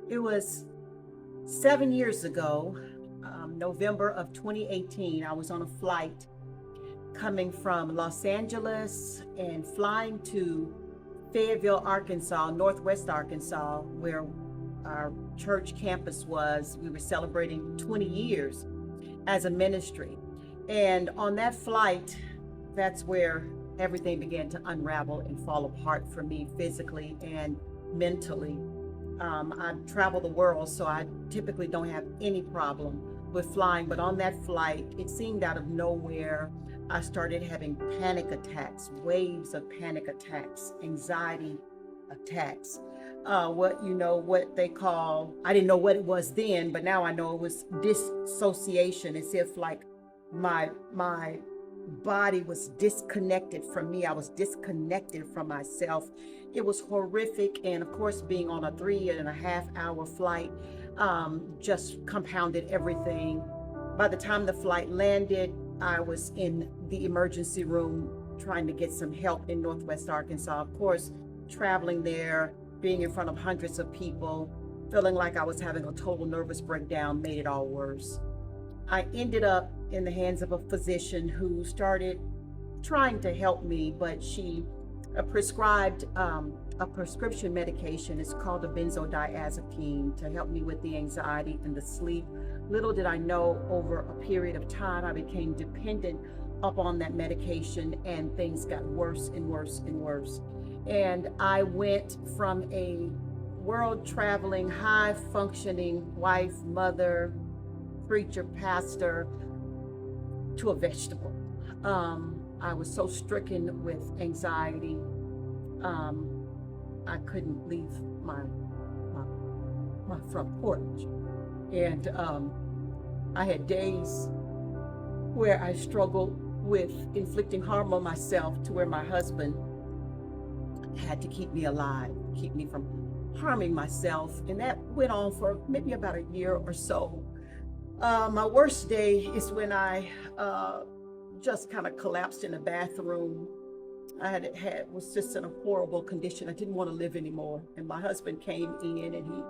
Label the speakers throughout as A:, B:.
A: It was 7 years ago, November of 2018. I was on a flight coming from Los Angeles and flying to Fayetteville, Arkansas, Northwest Arkansas, where our church campus was. We were celebrating 20 years as a ministry. And on that flight, that's where everything began to unravel and fall apart for me physically and mentally. I travel the world, so I typically don't have any problem with flying. But on that flight, it seemed out of nowhere, I started having panic attacks, waves of panic attacks, anxiety attacks. What they call, I didn't know what it was then, but now I know it was dissociation. As if like my body was disconnected from me. I was disconnected from myself. It was horrific. And of course, being on a 3.5 hour flight just compounded everything. By the time the flight landed, I was in the emergency room trying to get some help in Northwest Arkansas. Of course, traveling there, being in front of hundreds of people, feeling like I was having a total nervous breakdown made it all worse. I ended up in the hands of a physician who started trying to help me, but she prescribed a prescription medication. It's called a benzodiazepine to help me with the anxiety and the sleep. Little did I know, over a period of time, I became dependent upon that medication, and things got worse and worse and worse. And I went from a world traveling, high functioning wife, mother, preacher, pastor, to a vegetable. I was so stricken with anxiety. I couldn't leave my front porch. And I had days where I struggled with inflicting harm on myself, to where my husband had to keep me alive, keep me from harming myself. And that went on for maybe about a year or so. My worst day is when I just kind of collapsed in a bathroom. Was just in a horrible condition. I didn't want to live anymore. And my husband came in and he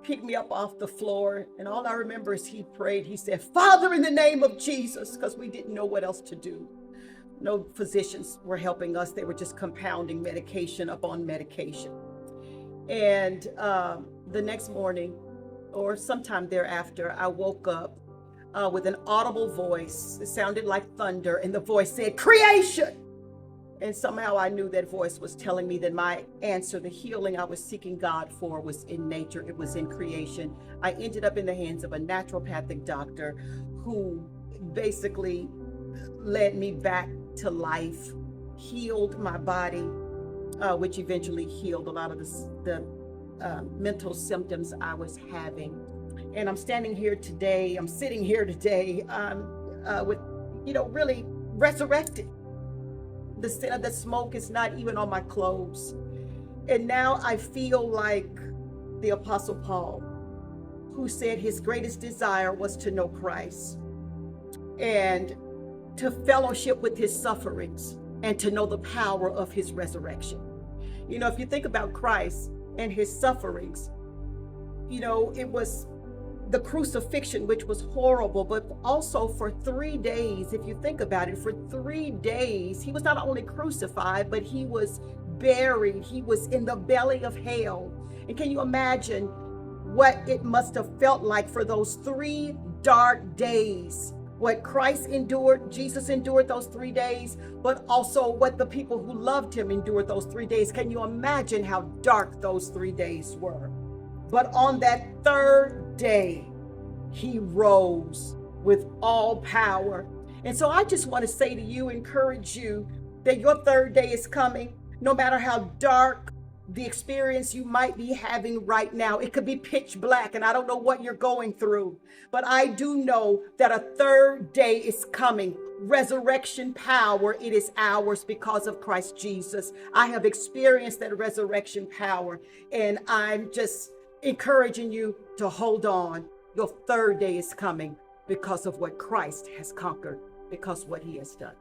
A: picked me up off the floor. And all I remember is he prayed. He said, "Father, in the name of Jesus," because we didn't know what else to do. No physicians were helping us. They were just compounding medication upon medication. And the next morning, or sometime thereafter, I woke up with an audible voice. It sounded like thunder, and the voice said, "Creation!" And somehow I knew that voice was telling me that my answer, the healing I was seeking God for, was in nature. It was in creation. I ended up in the hands of a naturopathic doctor who basically led me back to life, healed my body, which eventually healed a lot of the mental symptoms I was having. And I'm sitting here today, with, really resurrected. The scent of the smoke is not even on my clothes. And now I feel like the Apostle Paul, who said his greatest desire was to know Christ and to fellowship with his sufferings and to know the power of his resurrection. If you think about Christ and his sufferings, it was the crucifixion, which was horrible, but also for 3 days, if you think about it, for 3 days, he was not only crucified, but he was buried. He was in the belly of hell. And can you imagine what it must have felt like for those 3 dark days? What Christ endured, Jesus endured those 3 days, but also what the people who loved him endured those 3 days. Can you imagine how dark those 3 days were? But on that third day, he rose with all power. And so I just want to say to you, encourage you, that your third day is coming. No matter how dark the experience you might be having right now, it could be pitch black, and I don't know what you're going through, but I do know that a third day is coming. Resurrection power, it is ours because of Christ Jesus. I have experienced that resurrection power, and I'm just encouraging you to hold on. Your third day is coming because of what Christ has conquered, because what he has done.